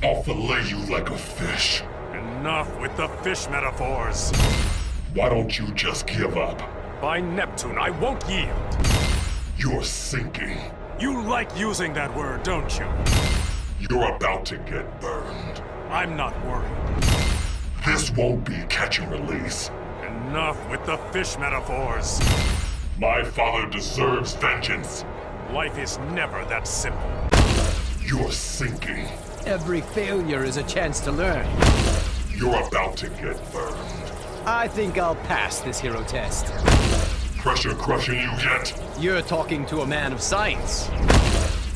I'll fillet you like a fish. Enough with the fish metaphors. Why don't you just give up? By Neptune, I won't yield. You're sinking. You like using that word, don't you? You're about to get burned. I'm not worried. This won't be catch and release. Enough with the fish metaphors. My father deserves vengeance. Life is never that simple. You're sinking. Every failure is a chance to learn. You're about to get burned. I think I'll pass this hero test. Pressure crushing you yet? You're talking to a man of science.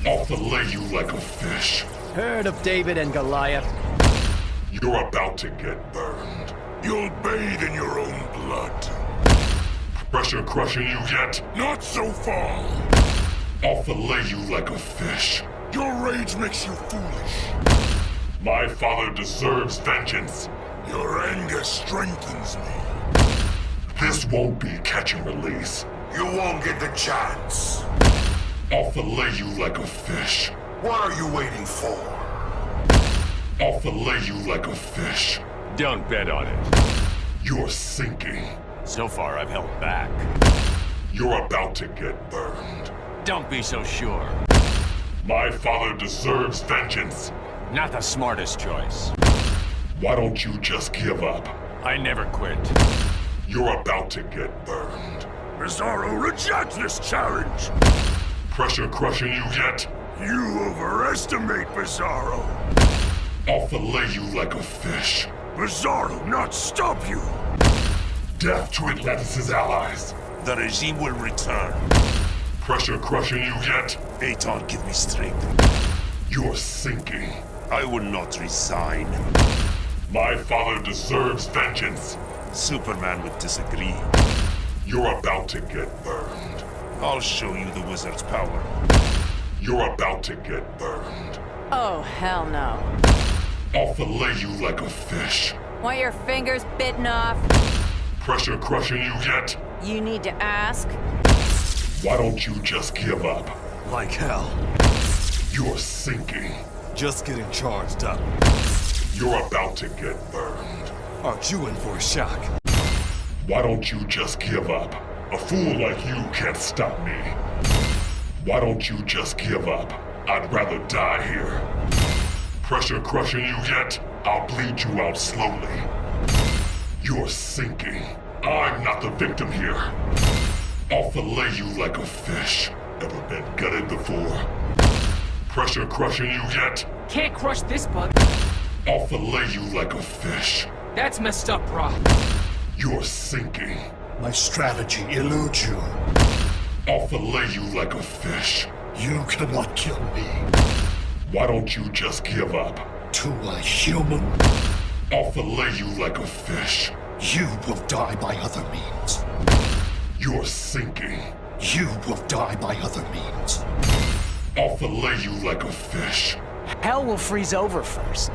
I'll fillet you like a fish. Heard of David and Goliath? You're about to get burned. You'll bathe in your own blood. Pressure crushing you yet? Not so far. I'll fillet you like a fish. Your rage makes you foolish. My father deserves vengeance. Your anger strengthens me. This won't be catch and release. You won't get the chance. I'll fillet you like a fish. What are you waiting for? I'll fillet you like a fish. Don't bet on it. You're sinking. So far, I've held back. You're about to get burned. Don't be so sure. My father deserves vengeance. Not the smartest choice. Why don't you just give up? I never quit. You're about to get burned. Bizarro rejects this challenge. Pressure crushing you yet? You overestimate Bizarro. I'll fillet you like a fish. Bizarro not stop you. Death to Atlantis' allies. The regime will return. Pressure crushing you yet? Aton, give me strength. You're sinking. I will not resign. My father deserves vengeance. Superman would disagree. You're about to get burned. I'll show you the wizard's power. You're about to get burned. Oh, hell no. I'll fillet you like a fish. Want your fingers bitten off? Pressure crushing you yet? You need to ask. Why don't you just give up? Like hell. You're sinking. Just getting charged up. You're about to get burned. Aren't you in for a shock? Why don't you just give up? A fool like you can't stop me. Why don't you just give up? I'd rather die here. Pressure crushing you yet? I'll bleed you out slowly. You're sinking. I'm not the victim here. I'll fillet you like a fish. Ever been gutted before? Pressure crushing you yet? Can't crush this bug. I'll fillet you like a fish. That's messed up, brah. You're sinking. My strategy eludes you. I'll fillet you like a fish. You cannot kill me. Why don't you just give up? To a human, I'll fillet you like a fish. you will die by other means. You're sinking. You will die by other means. I'll fillet you like a fish. Hell will freeze over first.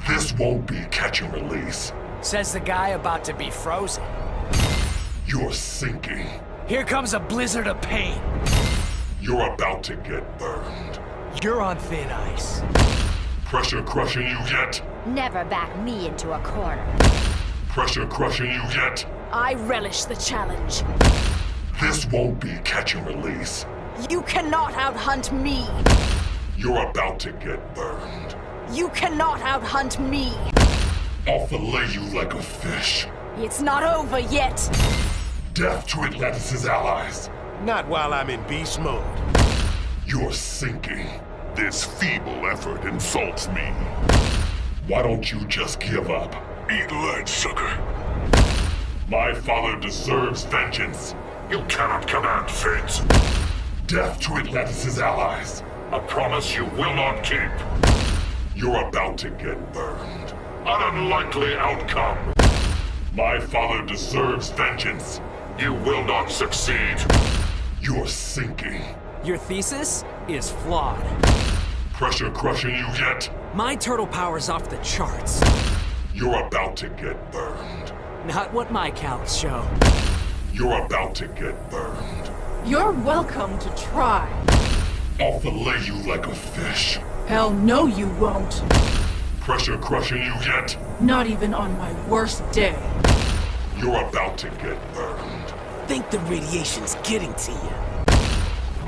This won't be catch and release. Says the guy about to be frozen. You're sinking. Here comes a blizzard of pain. You're about to get burned. You're on thin ice. Pressure crushing you yet? Never back me into a corner. Pressure crushing you yet? I relish the challenge. This won't be catch and release. You cannot outhunt me. You're about to get burned. You cannot outhunt me. I'll fillet you like a fish. It's not over yet. Death to Atlantis' allies. Not while I'm in beast mode. You're sinking. This feeble effort insults me. Why don't you just give up? Eat lead, sucker. My father deserves vengeance. You cannot command fate. Death to Atlantis' allies. A promise you will not keep. You're about to get burned. An unlikely outcome. My father deserves vengeance. You will not succeed. You're sinking. Your thesis is flawed. Pressure crushing you yet? My turtle power's off the charts. You're about to get burned. Not what my counts show. You're about to get burned. You're welcome to try. I'll fillet you like a fish. Hell no you won't. Pressure crushing you yet? Not even on my worst day. You're about to get burned. Think the radiation's getting to you.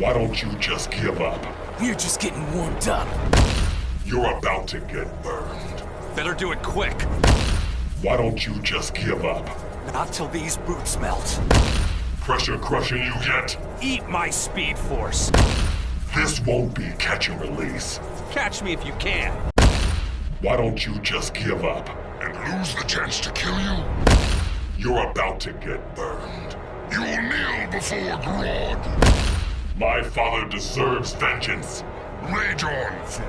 Why don't you just give up? We're just getting warmed up. You're about to get burned. Better do it quick. Why don't you just give up? Not till these boots melt. Pressure crushing you yet? Eat my speed force. This won't be catch and release. Catch me if you can. Why don't you just give up? And lose the chance to kill you? You're about to get burned. You'll kneel before Grodd. My father deserves vengeance. Rage on, fool.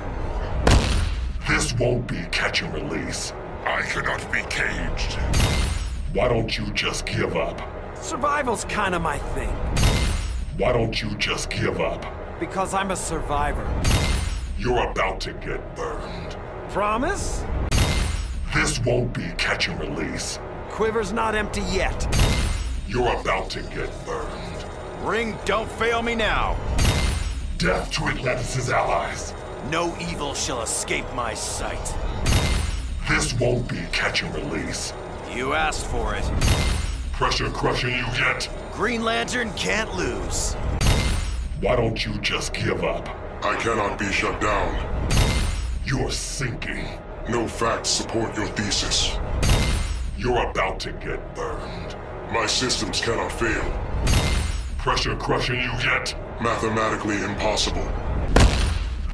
This won't be catch and release. I cannot be caged. Why don't you just give up? Survival's kinda my thing. Why don't you just give up? Because I'm a survivor. You're about to get burned. Promise? This won't be catch and release. Quiver's not empty yet. You're about to get burned. Ring, don't fail me now. Death to Atlantis' allies. No evil shall escape my sight. This won't be catch and release. You asked for it. Pressure crushing you yet? Green Lantern can't lose. Why don't you just give up? I cannot be shut down. You're sinking. No facts support your thesis. You're about to get burned. My systems cannot fail. Pressure crushing you yet? Mathematically impossible.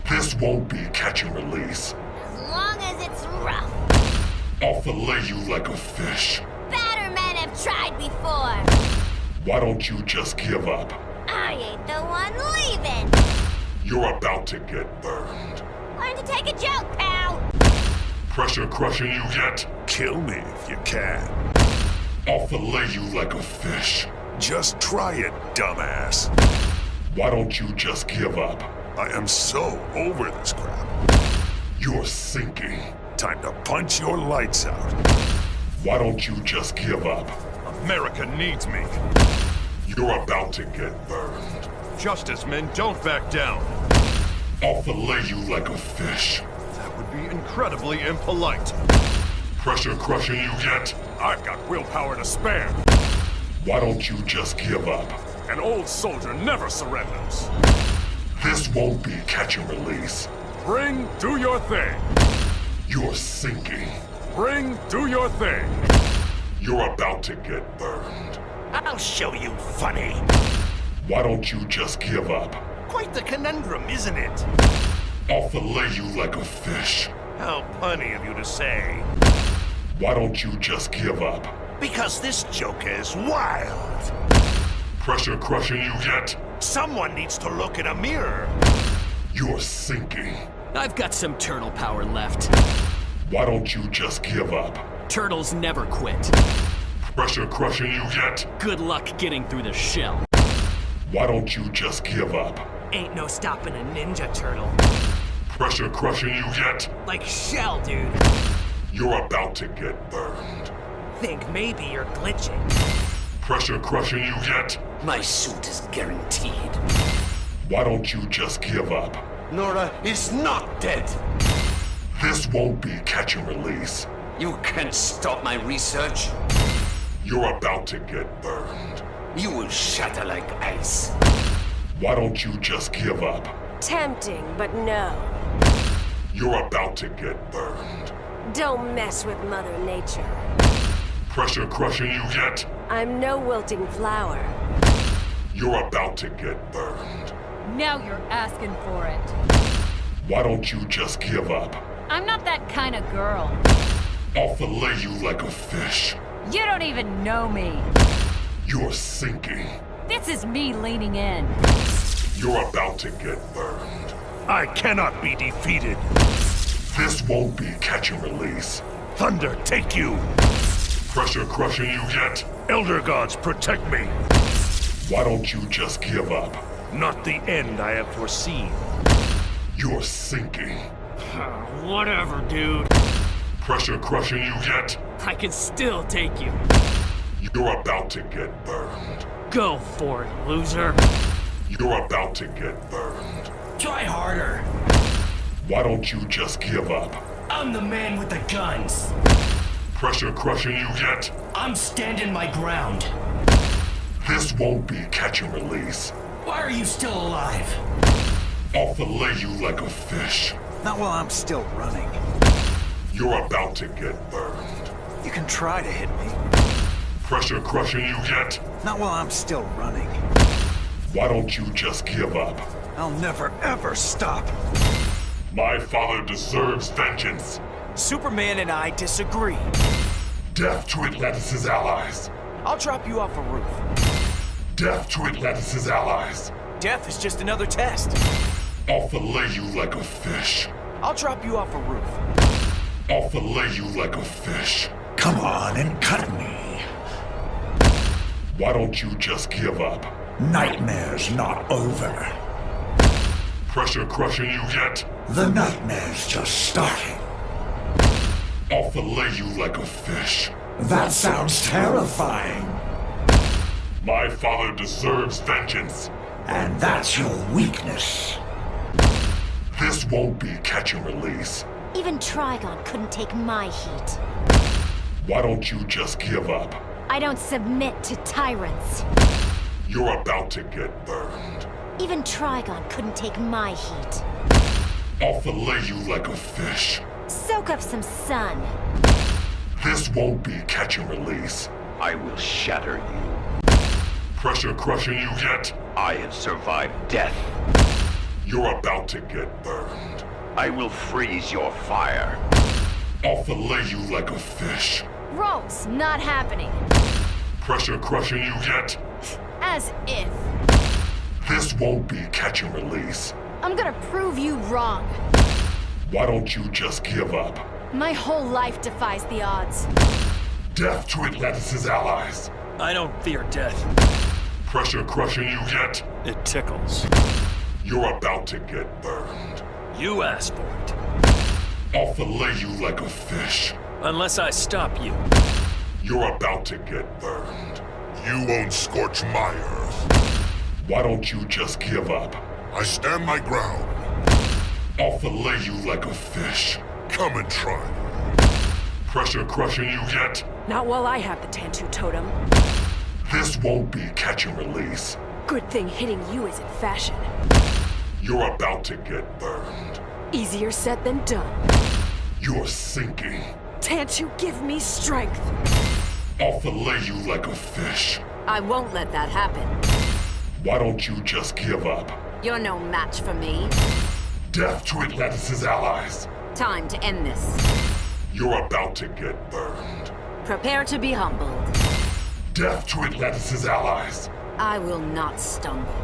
This won't be catch and release. As long as it's rough. I'll fillet you like a fish. Better men have tried before. Why don't you just give up? I ain't the one leaving. You're about to get burned. Learn to take a joke, pal. Pressure crushing you yet? Kill me if you can. I'll fillet you like a fish. Just try it, dumbass. Why don't you just give up? I am so over this crap. You're sinking. Time to punch your lights out. Why don't you just give up? America needs me. You're about to get burned. Justice men don't back down. I'll fillet you like a fish. That would be incredibly impolite. Pressure crushing you yet? I've got willpower to spare. Why don't you just give up? An old soldier never surrenders. This won't be catch and release. Bring, do your thing. You're sinking. Bring, do your thing. You're about to get burned. I'll show you funny. Why don't you just give up? Quite the conundrum, isn't it? I'll fillet you like a fish. How punny of you to say. Why don't you just give up? Because this joke is wild. Pressure crushing you yet? Someone needs to look in a mirror. You're sinking. I've got some turtle power left. Why don't you just give up? Turtles never quit. Pressure crushing you yet? Good luck getting through the shell. Why don't you just give up? Ain't no stopping a ninja turtle. Pressure crushing you yet? Like Shell, dude. You're about to get burned. Think maybe you're glitching. Pressure crushing you yet? My suit is guaranteed. Why don't you just give up? Nora is not dead. This won't be catch and release. You can't stop my research. You're about to get burned. You will shatter like ice. Why don't you just give up? Tempting, but no. You're about to get burned. Don't mess with Mother Nature. Pressure crushing you yet? I'm no wilting flower. You're about to get burned. Now you're asking for it. Why don't you just give up? I'm not that kind of girl. I'll fillet you like a fish. You don't even know me. You're sinking. This is me leaning in. You're about to get burned. I cannot be defeated. This won't be catch and release. Thunder, take you. Pressure crushing you yet? Elder gods, protect me. Why don't you just give up? Not the end I have foreseen. You're sinking. Whatever, dude. Pressure crushing you yet? I can still take you. You're about to get burned. Go for it, loser. You're about to get burned. Try harder. Why don't you just give up? I'm the man with the guns. Pressure crushing you yet? I'm standing my ground. This won't be catch and release. Why are you still alive? I'll fillet you like a fish. Not while I'm still running. You're about to get burned. You can try to hit me. Pressure crushing you yet? Not while I'm still running. Why don't you just give up? I'll never ever stop. My father deserves vengeance. Superman and I disagree. Death to Atlantis' allies. I'll drop you off a roof. Death to Atlantis' allies. Death is just another test. I'll fillet you like a fish. I'll drop you off a roof. I'll fillet you like a fish. Come on and cut me. Why don't you just give up? Nightmare's not over. Pressure crushing you yet? The nightmare's just starting. I'll fillet you like a fish. That sounds terrifying. My father deserves vengeance. And that's your weakness. This won't be catch and release. Even Trigon couldn't take my heat. Why don't you just give up? I don't submit to tyrants. You're about to get burned. Even Trigon couldn't take my heat. I'll fillet you like a fish. Soak up some sun. This won't be catch and release. I will shatter you. Pressure crushing you yet? I have survived death. You're about to get burned. I will freeze your fire. I'll fillet you like a fish. Gross, not happening. Pressure crushing you yet? As if. This won't be catch and release. I'm gonna prove you wrong. Why don't you just give up? My whole life defies the odds. Death to Atlantis' allies. I don't fear death. Pressure crushing you yet? It tickles. You're about to get burned. You asked for it. I'll fillet you like a fish. Unless I stop you. You're about to get burned. You won't scorch my earth. Why don't you just give up? I stand my ground. I'll fillet you like a fish. Come and try. Pressure crushing you yet? Not while I have the Tantu totem. This won't be catch and release. Good thing hitting you isn't fashion. You're about to get burned. Easier said than done. You're sinking. Tantu, give me strength. I'll fillet you like a fish. I won't let that happen. Why don't you just give up? You're no match for me. Death to Atlantis' allies. Time to end this. You're about to get burned. Prepare to be humbled. Death to Atlantis' allies. I will not stumble.